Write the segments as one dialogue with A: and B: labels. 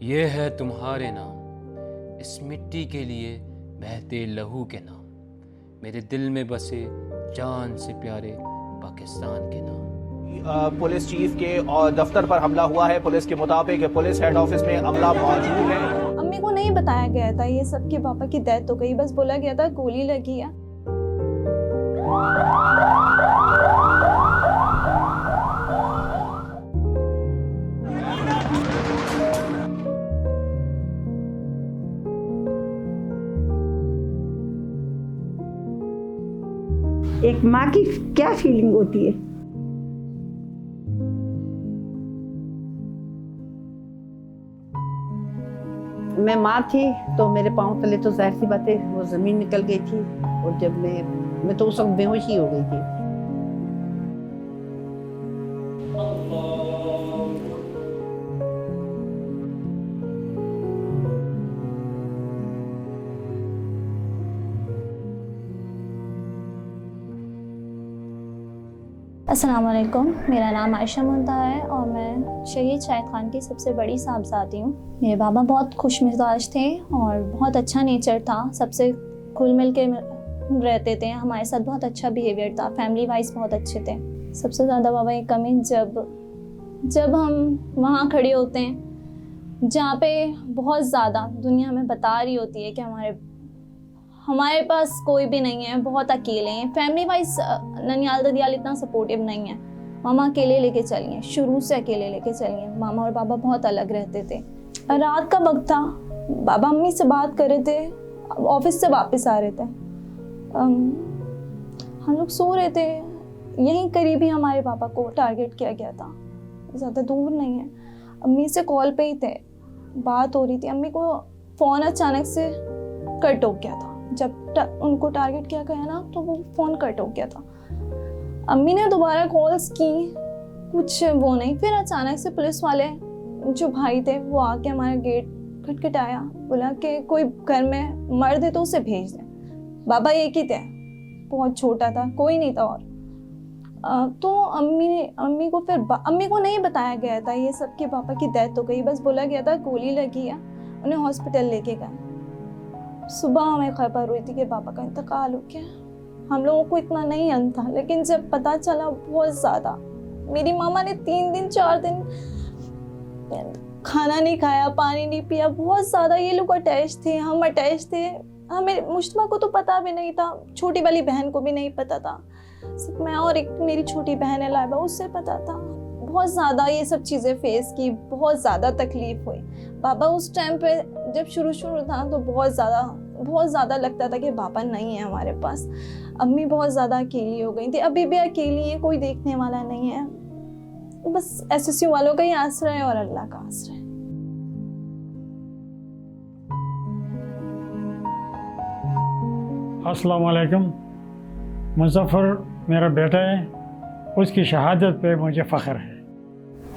A: ये है तुम्हारे नाम, इस मिट्टी के लिए बहते लहू के नाम, मेरे दिल में बसे जान से प्यारे पाकिस्तान के नाम।
B: पुलिस चीफ के दफ्तर पर हमला हुआ है। पुलिस के मुताबिक पुलिस हेड ऑफिस में अमला मौजूद है।
C: अम्मी को नहीं बताया गया था ये सब कि पापा की डेथ हो गई, बस बोला गया था गोली लगी है।
D: एक माँ की क्या फीलिंग होती है। मैं माँ थी तो मेरे पाँव तले तो जाहिर सी बात है वो जमीन निकल गई थी, और जब मैं तो उस वक्त बेहोश ही हो गई थी।
C: अस्सलाम वालेकुम, मेरा नाम आयशा मुंतहा है और मैं शहीद शाहिद खान की सबसे बड़ी साहबजादी हूँ। मेरे बाबा बहुत खुश मिजाज थे और बहुत अच्छा नेचर था, सबसे घुल मिल के रहते थे, हमारे साथ बहुत अच्छा बिहेवियर था, फैमिली वाइज बहुत अच्छे थे। सबसे ज़्यादा बाबा की कमी जब हम वहाँ खड़े होते हैं जहाँ पे बहुत ज़्यादा दुनिया हमें बता रही होती है कि हमारे पास कोई भी नहीं है, बहुत अकेले हैं। फैमिली वाइज ननियाल ददियाल इतना सपोर्टिव नहीं है। मामा अकेले लेके चलिए, शुरू से अकेले लेके चलिए। मामा और बाबा बहुत अलग रहते थे। रात का वक्त था, बाबा अम्मी से बात कर रहे थे, ऑफिस से वापस आ रहे थे। हम लोग सो रहे थे, यहीं करीब ही हमारे पापा को टारगेट किया गया था, ज़्यादा दूर नहीं है। अम्मी से कॉल पे ही थे, बात हो रही थी। अम्मी को फ़ोन अचानक से कट हो गया था। जब उनको टारगेट किया गया ना तो वो फ़ोन कट हो गया था। अम्मी ने दोबारा कॉल्स की, कुछ वो नहीं। फिर अचानक से पुलिस वाले जो भाई थे वो आके हमारा गेट खटखटाया, बोला कि कोई घर में मर्द है तो उसे भेज दें। बाबा एक ही थे, बहुत छोटा था, कोई नहीं था। और तो अम्मी को फिर अम्मी को नहीं बताया गया था ये सब कि पापा की डेथ हो गई, बस बोला गया था गोली लगी है। उन्हें हॉस्पिटल लेके गए। सुबह हमें खबर हुई थी कि पापा का इंतकाल हो गया। हम लोगों को इतना नहीं अन था, लेकिन जब पता चला बहुत ज़्यादा। मेरी मामा ने 3 दिन 4 दिन खाना नहीं खाया, पानी नहीं पिया, बहुत ज़्यादा। ये लोग अटैच थे, हम अटैच थे। हमें मुश्तबा को तो पता भी नहीं था, छोटी वाली बहन को भी नहीं पता था, सिर्फ मैं और एक मेरी छोटी बहन है लाइबा, उससे पता था। बहुत ज़्यादा ये सब चीज़ें फेस की, बहुत ज़्यादा तकलीफ हुई। बाबा उस टाइम पे जब शुरू था तो बहुत ज़्यादा लगता था कि पापा नहीं है हमारे पास। अम्मी बहुत ज़्यादा अकेली हो गई थी, अभी भी अकेली है, कोई देखने वाला नहीं है। बस एसएसयू वालों का ही आसरा है और अल्लाह का आसरा है।
E: अस्सलाम वालेकुम। मुज़फ़्फ़र मेरा बेटा है, उसकी शहादत पे मुझे फ़ख्र है।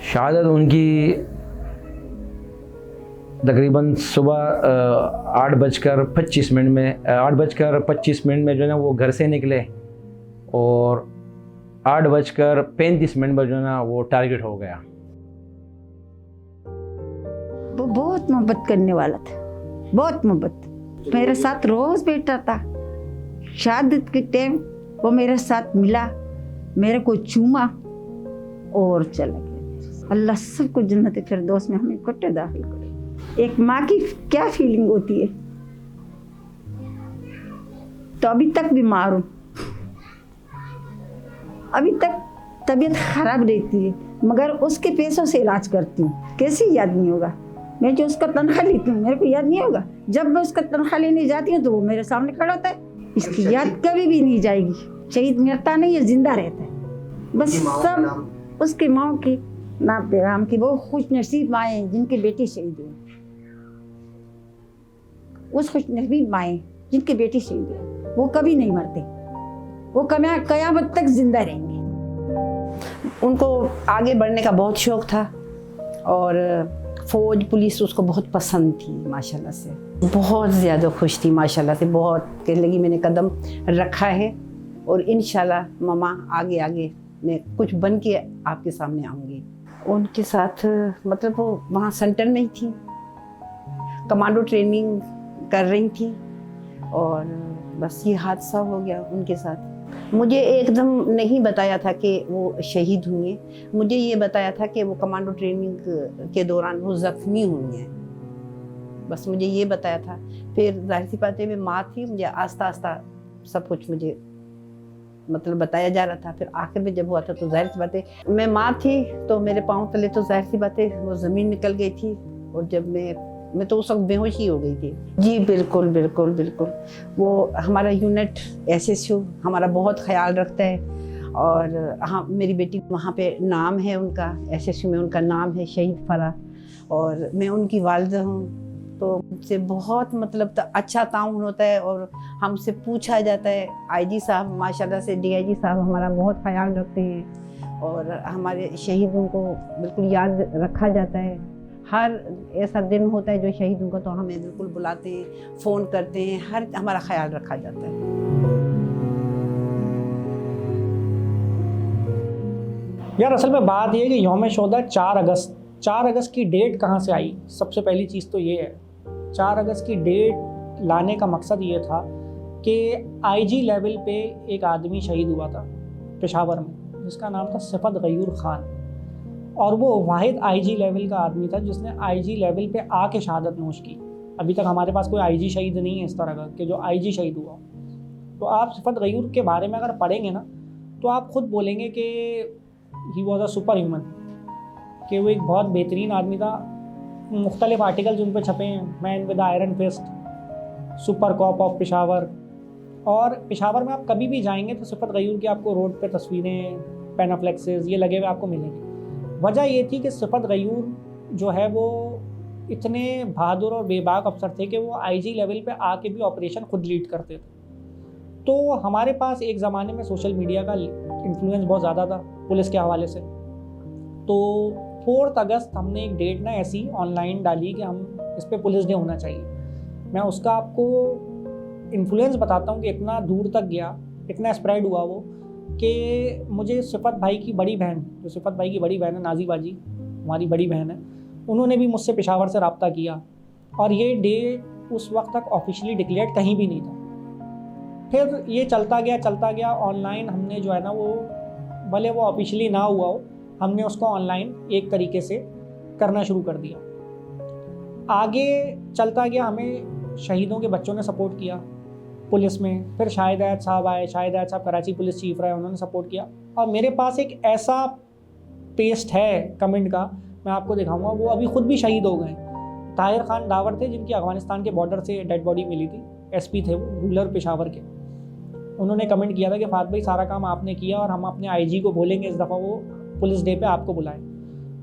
F: शहादत उनकी तकरीबन सुबह 8:25 में 8:25 में जो है ना वो घर से निकले, और 8:35 पर जो है ना वो टारगेट हो गया।
D: वो बहुत मोहब्बत करने वाला था, बहुत मोहब्बत। मेरे साथ रोज बैठा था। शहादत के टाइम वो मेरे साथ मिला, मेरे को चूमा और चला गया। अल्लाह सबको जन्नत फिरदौस में हमें इकट्ठे दाखिल करे। एक माँ की क्या फीलिंग होती है। तो अभी तक बीमार हूँ, अभी तक तबीयत खराब रहती है, मगर उसके पैसों से इलाज करती हूँ। कैसे याद नहीं होगा, मैं जो उसका तनख्वाह लेती हूँ मेरे को याद नहीं होगा। जब मैं उसका तनख्वाह लेने जाती हूँ तो वो मेरे सामने खड़ा होता है। इसकी याद कभी भी नहीं जाएगी। शहीद मरता नहीं है, जिंदा रहता है। बस सब उसकी माँ की नाम पैगाम की, वो खुश नसीब माएँ जिनके बेटे शहीद हुए, उस खुश नसीब माएँ जिनके बेटे शहीद हुए, वो कभी नहीं मरते, वो कयामत तक जिंदा रहेंगे।
G: उनको आगे बढ़ने का बहुत शौक था और फ़ौज पुलिस उसको बहुत पसंद थी। माशाल्लाह से बहुत ज़्यादा खुश थी, माशाल्लाह से बहुत कहने लगी मैंने कदम रखा है और इंशाल्लाह मामा आगे आगे मैं कुछ बन के आपके सामने आऊँगी। उनके साथ मतलब वो वहाँ सेंटर में ही थी, कमांडो ट्रेनिंग कर रही थी और बस ये हादसा हो गया उनके साथ। मुझे एकदम नहीं बताया था कि वो शहीद हुई हैं, मुझे ये बताया था कि वो कमांडो ट्रेनिंग के दौरान वो ज़ख्मी हुई हैं, बस मुझे ये बताया था। फिर जाहिर सी बात है मैं माँ थी, मुझे आस्ता आस्ता सब कुछ मुझे मतलब बताया जा रहा था। फिर आखिर में जब हुआ था तो जाहिर सी बात है मैं माँ थी तो मेरे पाँव तले तो जाहिर सी बात है वो ज़मीन निकल गई थी और जब मैं तो उस वक्त बेहोश ही हो गई थी। जी बिल्कुल बिल्कुल बिल्कुल, वो हमारा यूनिट SSU हमारा बहुत ख्याल रखता है और हाँ मेरी बेटी वहाँ पे नाम है उनका, SSU में उनका नाम है शहीद फराह और मैं उनकी वालिदा हूँ। तो मुझसे बहुत मतलब अच्छा ताउन होता है और हमसे पूछा जाता है। IG साहब माशाल्लाह से DIG साहब हमारा बहुत ख्याल रखते हैं और हमारे शहीदों को बिल्कुल याद रखा जाता है। हर ऐसा दिन होता है जो शहीदों को तो हमें बिल्कुल बुलाते हैं, फ़ोन करते हैं, हर हमारा ख्याल रखा जाता है।
H: यार असल में बात ये है कि यौम शोदा 4 अगस्त की डेट कहाँ से आई? सबसे पहली चीज़ तो ये है, 4 अगस्त की डेट लाने का मकसद ये था कि IG लेवल पे एक आदमी शहीद हुआ था पेशावर में, जिसका नाम था सिफत गयूर ख़ान, और वो वाहिद IG लेवल का आदमी था जिसने IG लेवल पे आके शहादत नोश की। अभी तक हमारे पास कोई IG शहीद नहीं है इस तरह का कि जो IG शहीद हुआ। तो आप सिफत गयूर के बारे में अगर पढ़ेंगे ना तो आप खुद बोलेंगे कि he was a super human, कि वो एक बहुत बेहतरीन आदमी था। मुख्तलिफ आर्टिकल्स उन पर छपे हैं, man with iron fist, super cop of Peshawar. और पेशावर में आप कभी भी जाएंगे तो सिफत गयूर की आपको रोड पे तस्वीरें, पेनाफ्लेक्सेस ये लगे हुए आपको मिलेंगे। वजह ये थी कि सिफत गयूर जो है वो इतने बहादुर और बेबाक अफसर थे कि वो IG लेवल पे आके भी ऑपरेशन खुद लीड करते थे। तो हमारे पास एक ज़माने में सोशल मीडिया का इन्फ्लुएंस बहुत ज़्यादा था पुलिस के हवाले से। तो 4 अगस्त हमने एक डेट ना ऐसी ऑनलाइन डाली कि हम इस पर पुलिस डे होना चाहिए। मैं उसका आपको इन्फ्लुएंस बताता हूँ कि इतना दूर तक गया, इतना स्प्रेड हुआ वो कि मुझे सिफत भाई की बड़ी बहन, जो सिफत भाई की बड़ी बहन है नाजी बाजी, हमारी बड़ी बहन है, उन्होंने भी मुझसे पेशावर से रब्ता किया और ये डे उस वक्त तक ऑफिशियली डिक्लेयर्ड कहीं भी नहीं था। फिर ये चलता गया ऑनलाइन हमने जो है ना वो, भले वो ऑफिशियली ना हुआ हो, हमने उसको ऑनलाइन एक तरीके से करना शुरू कर दिया। आगे चलता गया, हमें शहीदों के बच्चों ने सपोर्ट किया पुलिस में। फिर शाहिद आयत साहब आए, शाहिद आयत साहब कराची पुलिस चीफ रहे, उन्होंने सपोर्ट किया। और मेरे पास एक ऐसा पेस्ट है कमेंट का, मैं आपको दिखाऊंगा, वो अभी खुद भी शहीद हो गए। ताहिर खान डावर थे जिनकी अफगानिस्तान के बॉर्डर से डेड बॉडी मिली थी, SP थे वो, रूलर पेशावर के। उन्होंने कमेंट किया था कि फात भाई सारा काम आपने किया और हम अपने IG को बोलेंगे इस दफ़ा वो पुलिस डे पे आपको बुलाएं।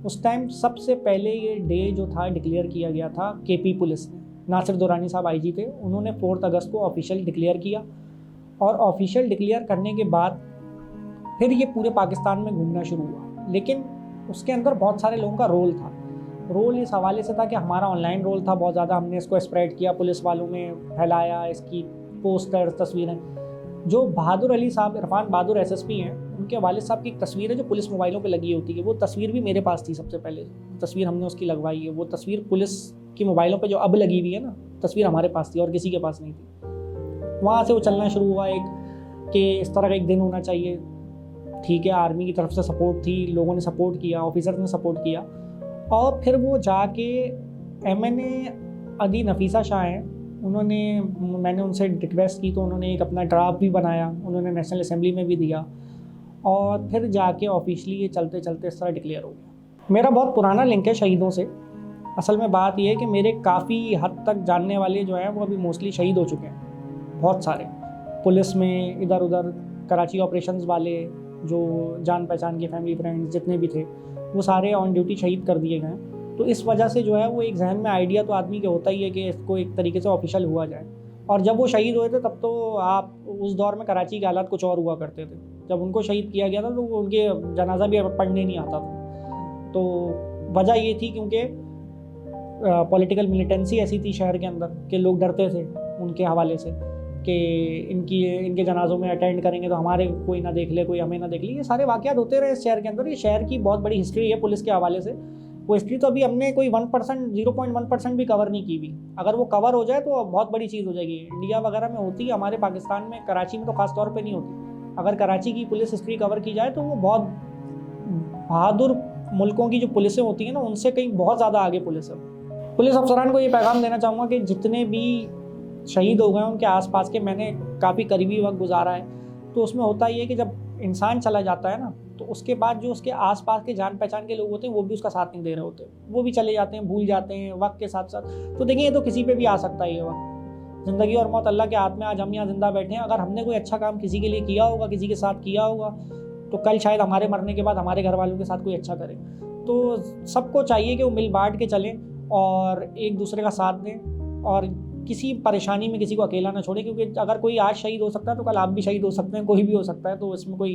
H: उस टाइम सबसे पहले ये डे जो था डिक्लेयर किया गया था KP पुलिस ने, नासिर दुरानी साहब IG थे, उन्होंने 4 अगस्त को ऑफिशियल डिक्लेयर किया। और ऑफिशियल डिक्लेयर करने के बाद फिर ये पूरे पाकिस्तान में घूमना शुरू हुआ। लेकिन उसके अंदर बहुत सारे लोगों का रोल था। रोल इस हवाले से था कि हमारा ऑनलाइन रोल था बहुत ज़्यादा, हमने इसको स्प्रेड किया, पुलिस वालों में फैलाया, इसकी पोस्टर तस्वीरें। जो बहादुर अली साहब, इरफान बहादुर SSP हैं, उनके वालिद साहब की एक तस्वीर है जो पुलिस मोबाइलों पे लगी होती है। वो तस्वीर भी मेरे पास थी सबसे पहले, तस्वीर हमने उसकी लगवाई है। वो तस्वीर पुलिस की मोबाइलों पे जो अब लगी हुई है ना, तस्वीर हमारे पास थी और किसी के पास नहीं थी। वहाँ से वो चलना शुरू हुआ एक कि इस तरह का एक दिन होना चाहिए। ठीक है, आर्मी की तरफ से सपोर्ट थी, लोगों ने सपोर्ट किया, ऑफिसर ने सपोर्ट किया। और फिर वो जाके MNA अदी नफीसा शाह हैं, उन्होंने, मैंने उनसे रिक्वेस्ट की तो उन्होंने एक अपना ड्राफ्ट भी बनाया, उन्होंने नेशनल असेंबली में भी दिया। और फिर जाके ऑफिशियली ये चलते चलते इस तरह डिक्लेयर हो गया। मेरा बहुत पुराना लिंक है शहीदों से। असल में बात ये है कि मेरे काफ़ी हद तक जानने वाले जो हैं वो अभी मोस्टली शहीद हो चुके हैं, बहुत सारे पुलिस में, इधर उधर कराची ऑपरेशंस वाले, जो जान पहचान के फैमिली फ्रेंड्स जितने भी थे, वो सारे ऑन ड्यूटी शहीद कर दिए गए। तो इस वजह से जो है वो एक जहन में आइडिया तो आदमी के होता ही है कि इसको एक तरीके से ऑफिशियल हुआ जाए। और जब वो शहीद हुए थे तब तो आप उस दौर में कराची के हालात कुछ और हुआ करते थे। जब उनको शहीद किया गया था तो उनके जनाजा भी पढ़ने नहीं आता था। तो वजह ये थी क्योंकि पॉलिटिकल मिलिटेंसी ऐसी थी शहर के अंदर कि लोग डरते थे उनके हवाले से कि इनके जनाजों में अटेंड करेंगे तो हमारे कोई ना देख ले, कोई हमें ना देख ले। ये सारे वाक़यात होते रहे इस शहर के अंदर। ये शहर की बहुत बड़ी हिस्ट्री है पुलिस के हवाले से वो हिस्ट्री तो अभी हमने कोई 1%, 0.1% भी कवर नहीं की भी। अगर वो कवर हो जाए तो बहुत बड़ी चीज़ हो जाएगी। इंडिया वगैरह में होती है, हमारे पाकिस्तान में, कराची में तो खास तौर पे नहीं होती। अगर कराची की पुलिस हिस्ट्री कवर की जाए तो वो बहुत बहादुर मुल्कों की जो पुलिसें होती हैं ना, उनसे कहीं बहुत ज़्यादा आगे पुलिस है। पुलिस अफसरान को ये पैगाम देना चाहूँगा कि जितने भी शहीद हो गए उनके आसपास के, मैंने काफ़ी करीबी वक्त गुजारा है, तो उसमें होता ही है कि जब इंसान चला जाता है ना, तो उसके बाद जो उसके आसपास के जान पहचान के लोग होते हैं वो भी उसका साथ नहीं दे रहे होते, वो भी चले जाते हैं, भूल जाते हैं वक्त के साथ साथ। तो देखिए, ये तो किसी पे भी आ सकता है ये वक्त। ज़िंदगी और मौत अल्लाह के हाथ में। आज हम यहाँ जिंदा बैठे हैं, अगर हमने कोई अच्छा काम किसी के लिए किया होगा, किसी के साथ किया होगा, तो कल शायद हमारे मरने के बाद हमारे घर वालों के साथ कोई अच्छा करे। तो सबको चाहिए कि वो मिल बांट के चलें और एक दूसरे का साथ दें और किसी परेशानी में किसी को अकेला ना छोड़ें, क्योंकि अगर कोई आज शहीद हो सकता है तो कल आप भी शहीद हो सकते हैं, कोई भी हो सकता है। तो इसमें कोई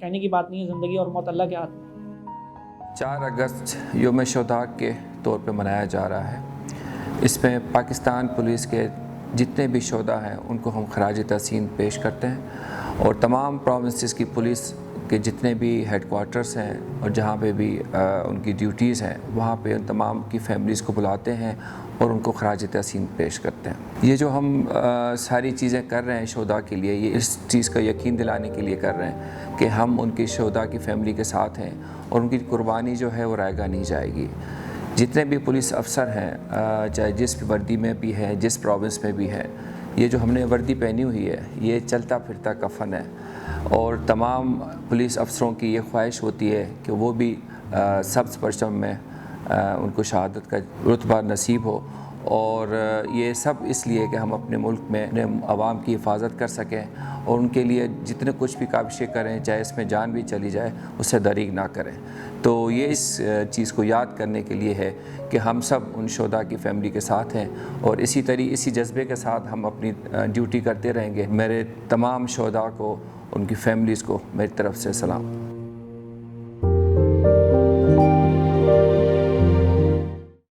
H: कहने की बात नहीं है, ज़िंदगी और मौत अल्लाह के हाथ में।
I: 4 अगस्त यौम शुहदा के तौर पे मनाया जा रहा है। इसमें पाकिस्तान पुलिस के जितने भी शुहदा हैं उनको हम खराज तहसीन पेश करते हैं और तमाम प्रोविंसेस की पुलिस के जितने भी हेडक्वार्टर्स हैं और जहाँ पे भी उनकी ड्यूटीज़ हैं वहाँ पे उन तमाम की फैमिलीज़ को बुलाते हैं और उनको खराज तहसीन पेश करते हैं। ये जो हम सारी चीज़ें कर रहे हैं शुहदा के लिए, ये इस चीज़ का यकीन दिलाने के लिए कर रहे हैं कि हम उनकी शुहदा की फैमिली के साथ हैं और उनकी कुर्बानी जो है वो रायगा नहीं जाएगी। जितने भी पुलिस अफसर हैं, चाहे जिस भी वर्दी में भी है, जिस प्रोविंस में भी है, ये जो हमने वर्दी पहनी हुई है ये चलता फिरता कफन है और तमाम पुलिस अफसरों की ये ख्वाहिश होती है कि वो भी सब्ज़ परचम में उनको शहादत का रुतबा नसीब हो। और ये सब इसलिए कि हम अपने मुल्क में अपने आवाम की हिफाजत कर सकें और उनके लिए जितने कुछ भी काविशें करें, चाहे इसमें जान भी चली जाए, उससे दरीग ना करें। तो ये इस चीज़ को याद करने के लिए है कि हम सब उन शुहदा की फैमिली के साथ हैं और इसी जज्बे के साथ हम अपनी ड्यूटी करते रहेंगे। मेरे तमाम शुहदा को, उनकी फैमिलीज़ को मेरी तरफ़ से सलाम।